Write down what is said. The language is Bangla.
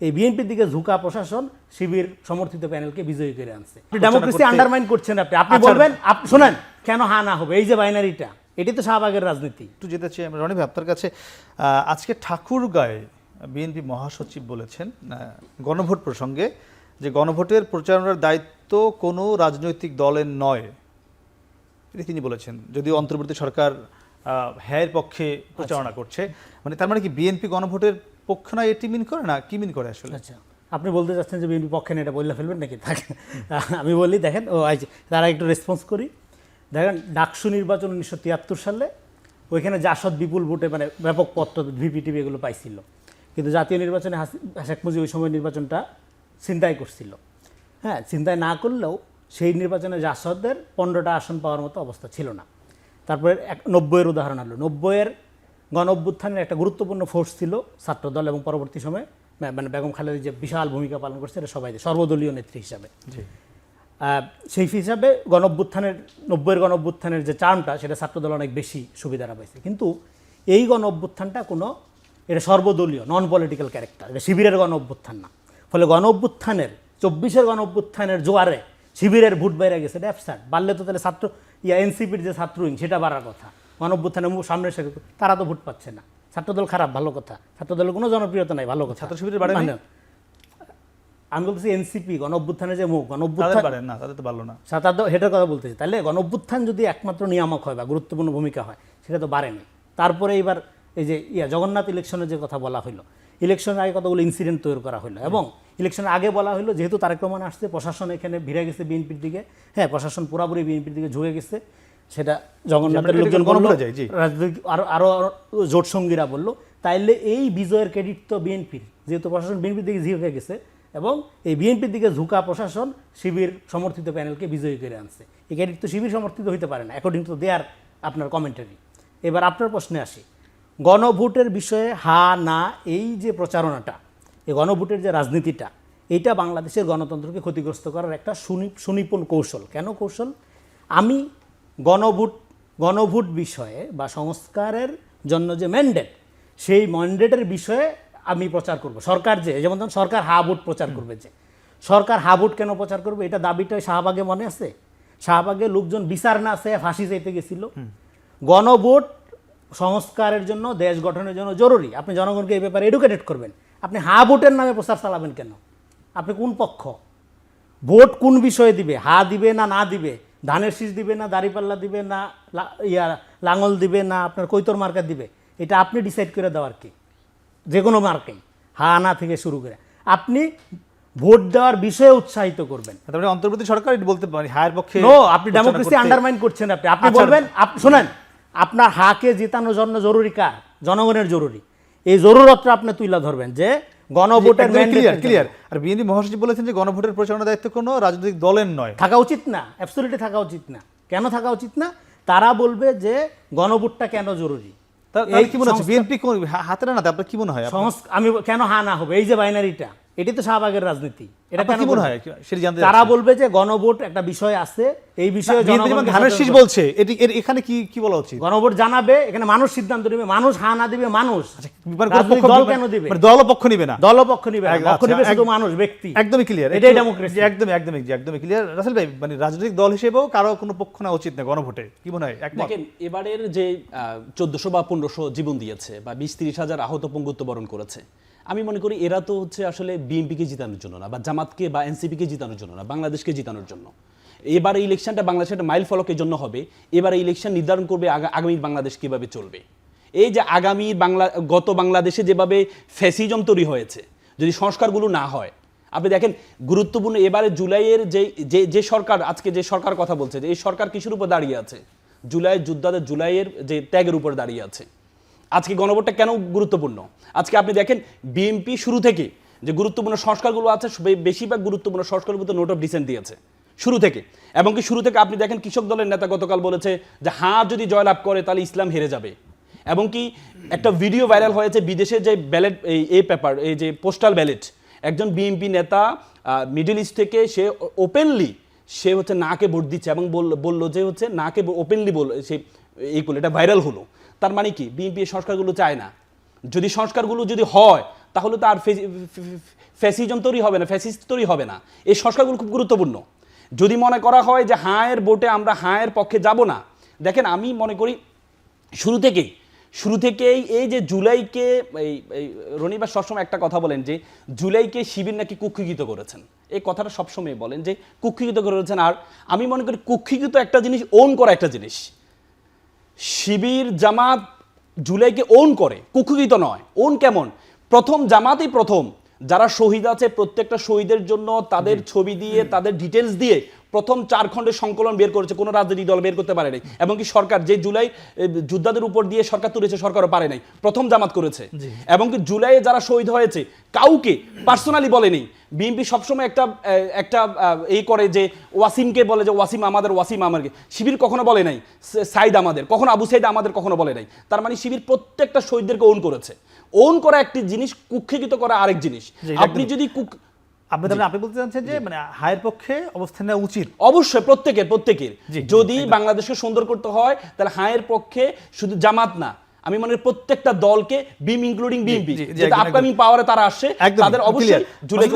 এই বিএনপির দিকে ঝুঁকা প্রশাসন শিবির সমর্থিত প্যানেলকে বিজয়ী করে আনছে। ডেমোক্রেসি আন্ডারমাইন করছেন আপনি বলবেন শোনেন কেন হা না হবে, এই যে বাইনারিটা, এটি তো শাহবাগের রাজনীতি। একটু যেতে চাই আমরা রনি ভাই আপনার কাছে। আজকে ঠাকুরগাঁয়ে বিএনপি মহাসচিব বলেছেন গণভোট প্রসঙ্গে যে গণভোটের প্রচারণার দায়িত্ব কোনো রাজনৈতিক দলের নয়, এটা তিনি বলেছেন, যদিও অন্তর্বর্তী সরকার হ্যায়ের পক্ষে প্রচারণা করছে। মানে তার মানে কি বিএনপি গণভোটের পক্ষ নয়, এটি মিন করে না, কি মিন করে আসলে? আচ্ছা, আপনি বলতে চাচ্ছেন যে বিএনপি পক্ষে না, এটা বললে ফেলবেন নাকি? আমি বলি দেখেন, তারা একটু রেসপন্স করি। দেখেন ডাকসু নির্বাচন 1973 সালে ওইখানে জাসদ বিপুল ভোটে মানে ব্যাপক পত্র ভিপিটিভি এগুলো পাইছিল, কিন্তু জাতীয় নির্বাচনে শেখ মুজিব ওই সময় নির্বাচনটা ছিনতাই করছিল। হ্যাঁ, ছিনতাই না করলেও সেই নির্বাচনে জাসদের 15টা আসন পাওয়ার মতো অবস্থা ছিল না। তারপরে 90-এর উদাহরণ হলো, 90-এর গণ অভ্যুত্থানের একটা গুরুত্বপূর্ণ ফোর্স ছিল ছাত্রদল, এবং পরবর্তী সময়ে মানে বেগম খালেদা যে বিশাল ভূমিকা পালন করছে এটা সবাই সর্বদলীয় নেত্রী হিসাবে। সেই হিসাবে গণ অভ্যুত্থানের 90-এর গণ অভ্যুত্থানের যে টার্মটা সেটা ছাত্রদল অনেক বেশি সুবিধাটা পাইছে, কিন্তু এই গণ অভ্যুত্থানটা কোনো এটা সর্বদলীয় নন পলিটিক্যাল ক্যারেক্টার, এটা শিবিরের গণ অভ্যুত্থান না। ফলে গণ অভ্যুত্থানের 24-এর গণ অভ্যুত্থানের জোয়ারে শিবিরের ভোট বাইরে গেছে, এটা অ্যাবসার্ড। বাড়লে তো তাহলে এনসিপির যে ছাত্র উইং সেটা বাড়ার কথা, গণ অভ্যুত্থানের সামনে তারা তো ভোট পাচ্ছে না। ছাত্রদল খারাপ, ভালো কথা, ছাত্রদলের কোনো জনপ্রিয়তা নাই, ভালো কথা। ছাত্র শিবিরের বাড়ে আমি বলতেছি এনসিপি গণ অভ্যুত্থানের যে মুখ, গণ অভ্যুত্থান তাদের তো ভালো না, হেটার কথা বলতেছি। তাহলে গণ অভ্যুত্থান যদি একমাত্র নিয়ামক হয় বা গুরুত্বপূর্ণ ভূমিকা হয়, সেটা তো বাড়েনি। তারপরে এইবার এই যে জগন্নাথ ইলেকশনের যে কথা বলা হলো, ইলেকশনের আগে কতগুলো ইনসিডেন্ট তৈরি করা হলো, এবং ইলেকশনের আগে বলা হলো যেহেতু তারেক রহমান আসছে, প্রশাসন এখানে ভিড়ে গেছে বিএনপির দিকে। হ্যাঁ, প্রশাসন পুরাপুরি বিএনপির দিকে ঝুঁকে গেছে, সেটা জগন্নাথের লোকজন রাজনৈতিক আরো জোট সঙ্গীরা বললো। তাইলে এই বিজয়ের ক্রেডিট তো বিএনপির, যেহেতু প্রশাসন বিএনপির দিকে ঝুঁকে গেছে, এবং এই বিএনপির দিকে ঝুঁকা প্রশাসন শিবির সমর্থিত প্যানেলকে বিজয়ী করে আনছে। এই ক্রেডিট তো শিবির সমর্থিত হইতে পারে না অ্যাকর্ডিং টু দেয়ার আপনার কমেন্টারি। এবার আপনার প্রশ্নে আসি, গণভোটের বিষয়ে হা না এই যে প্রচারণাটা, এই গণভোটের যে রাজনীতিটা, এইটা বাংলাদেশের গণতন্ত্রকে ক্ষতিগ্রস্ত করার একটা সুনিপুণ কৌশল। কেন কৌশল? আমি গণভোট বিষয়ে বা সংস্কারের জন্য যে ম্যান্ডেট, সেই ম্যান্ডেটের বিষয়ে আমি প্রচার করব। সরকার যেমন সরকার হা ভোট প্রচার করবে, যে সরকার হা ভোট কেন প্রচার করবে, এটা দাবিটা শাহবাগে মনে আছে। শাহবাগে লোকজন বিচার না আছে ফাঁসি চাইতে গেছিল। গণভোট সংস্কারের জন্য, দেশ গঠনের জন্য জরুরি। আপনি জনগণকে এই ব্যাপারে এডুকেটেড করবেন। আপনি হা ভোটের নামে প্রচার চালাবেন কেন? আপনি কোন পক্ষ? ভোট কোন বিষয়ে দিবে? হা দিবে না না দিবে? ধানের শীষ দিবে না দাড়িপাল্লা দিবে না লাঙল দিবে না আপনার কৈতর মার্কা দিবে? এটা আপনি ডিসাইড করে দেওয়ার কি? যে কোনো মার্কেই হা না থেকে শুরু করে আপনি ভোট দেওয়ার বিষয়ে উৎসাহিত করবেন। তারপরে অন্তর্বর্তী সরকার বলতে পারে হায়ের পক্ষে। নো, আপনি ডেমোক্রেসি আন্ডারমাইন করছেন। আপনি বলবেন শোনেন, আপনার হাকে জেতানোর জন্য জরুরি কার? জনগণের জরুরি। এই জরুরতটা আপনি তুলে ধরবেন যে গণভোটের ক্লিয়ার। আর বিএনপি মহাসচিব বলেছেন যে গণভোটের প্রচারণার দায়িত্ব কোনো রাজনৈতিক দলের নয়, থাকা উচিত না, অ্যাবসলিউটলি থাকা উচিত না। কেন থাকা উচিত না? তারা বলবে যে গণভোটটা কেন জরুরি। এই কি মনে হচ্ছে বিএনপি হাতে না? আপনার কি মনে হয় আমি কেন হা না হবে, এই যে বাইনারিটা, এটি তো শাহবাগের রাজনীতি। এটা কি মনে হয় সেটা জানতে? তারা বলবে যে গণভোট একটা বিষয় আছে, এই বিষয়ে ধানের শীষ বলছে, এখানে কি বলা উচিত? গণভোট জানাবে, এখানে মানুষ সিদ্ধান্ত নেবে। মানুষ হা না দিবে মানুষ, দল কেন দিবে? দল পক্ষ নিবে না, দল পক্ষ নিবে, পক্ষ নিবে শুধু মানুষ, ব্যক্তি। একদমই ক্লিয়ার, এটাই ডেমোক্রেসি। একদমই ক্লিয়ার। রাসেল ভাই, মানে রাজনৈতিক দল হিসেবেও কারো কোনো পক্ষ না উচিত না গণভোটে, কি মনে হয়? দেখেন, এবারের যে 1400 বা 1500 জীবন দিয়েছে বা 20-30 হাজার আহত পঙ্গুত্ব বরণ করেছে, আমি মনে করি এরা তো হচ্ছে আসলে বিএনপিকে জিতানোর জন্য না, বা জামাতকে বা এনসিপিকে জিতানোর জন্য না, বাংলাদেশকে জিতানোর জন্য। এবার এই ইলেকশনটা বাংলাদেশের একটা মাইল ফলকের জন্য হবে। এবার এই ইলেকশন নির্ধারণ করবে আগামী বাংলাদেশ কিভাবে চলবে। এই যে আগামী গত বাংলাদেশে যেভাবে ফ্যাসিজম তৈরি হয়েছে, যদি সংস্কারগুলো না হয়, আপনি দেখেন গুরুত্বপূর্ণ এবারে জুলাইয়ের যে সরকার, আজকে যে সরকার কথা বলছে, যে এই সরকার কিসের উপর দাঁড়িয়ে আছে? জুলাইয়ের যে ত্যাগের উপর দাঁড়িয়ে আছে। আজকে গণভোটটা কেন গুরুত্বপূর্ণ? আজকে আপনি দেখেন বিএনপি শুরু থেকে যে গুরুত্বপূর্ণ সংস্কারগুলো আছে, বেশিরভাগ গুরুত্বপূর্ণ সংস্কারগুলো নোট অফ ডিসেন্ট দিয়েছে শুরু থেকে। এবং কি শুরু থেকে আপনি দেখেন কৃষক দলের নেতা গতকাল বলেছে যে হ্যাঁ, যদি জয়লাভ করে তাহলে ইসলাম হেরে যাবে। এবং কি একটা ভিডিও ভাইরাল হয়েছে বিদেশে যে ব্যালেট, এই পেপার, এই যে পোস্টাল ব্যালেট, একজন বিএনপি নেতা মিডল ইস্ট থেকে সে ওপেনলি সে হচ্ছে নাকে ভোট দিচ্ছে এবং বললো যে হচ্ছে নাকে ওপেনলি সে এইগুলো, এটা ভাইরাল হলো। তার মানে কি বিএনপি সংস্কারগুলো চায় না। যদি সংস্কারগুলো যদি হয় তাহলে তো আর ফ্যাসিজম তৈরি হবে না, ফ্যাসিস্ট তৈরি হবে না। এই সংস্কারগুলো খুব গুরুত্বপূর্ণ। যদি মনে করা হয় যে হায়ের ভোটে আমরা হায়ের পক্ষে যাব না, দেখেন আমি মনে করি শুরু থেকেই এই যে জুলাইকে এই রনিবার সবসময় একটা কথা বলেন যে জুলাইকে শিবির নাকি কুক্ষিগত করেছেন, এই কথাটা সবসময় বলেন যে কুক্ষিগত করেছেন। আর আমি মনে করি কুক্ষিগত একটা জিনিস, ওন করা একটা জিনিস। শিবির জামাত জুলাইকে ওন করে, কুক্ষিগত নয়। ওন কেমন? প্রথম জামাতই প্রথম যারা শহীদ আছে প্রত্যেকটা শহীদের জন্য তাদের ছবি দিয়ে তাদের ডিটেলস দিয়ে প্রথম 4 খণ্ডের সংকলন বের করেছে, কোনো রাজনৈতিক দল বের করতে পারে নাই। এবং কি সরকার যে জুলাই যোদ্ধাদের উপর দিয়ে সরকার তুলেছে, সরকারও পারে নাই, প্রথম জামাত করেছে। এবং কি জুলাইয়ে যারা শহীদ হয়েছে কাউকে পার্সোনালি বলেনি। বিএনপি সবসময় একটা এই করে যে ওয়াসিমকে বলে যে ওয়াসিম আমাদেরকে, শিবির কখনো বলে নাই সাইদ আমাদের, কখনো আবু সাইদ আমাদের কখনো বলে নাই। তার মানে শিবির প্রত্যেকটা শহীদদেরকে ওন করেছে। ওন করা একটি জিনিস, কুক্ষিগত করা আরেক জিনিস। আপনি যদি আপনি বলতে চাচ্ছেন যে মানে হায়ের পক্ষে অবস্থান নেওয়া উচিত? অবশ্যই প্রত্যেকের যদি বাংলাদেশকে সুন্দর করতে হয় তাহলে হায়ের পক্ষে শুধু জামাত না, আমি মনে করি প্রত্যেকটা দলকে ইনক্লুডিং বিএনপি, যেটা আপকামিং পাওয়ারে তারা আসছে, তাদের অবশ্যই জুলাই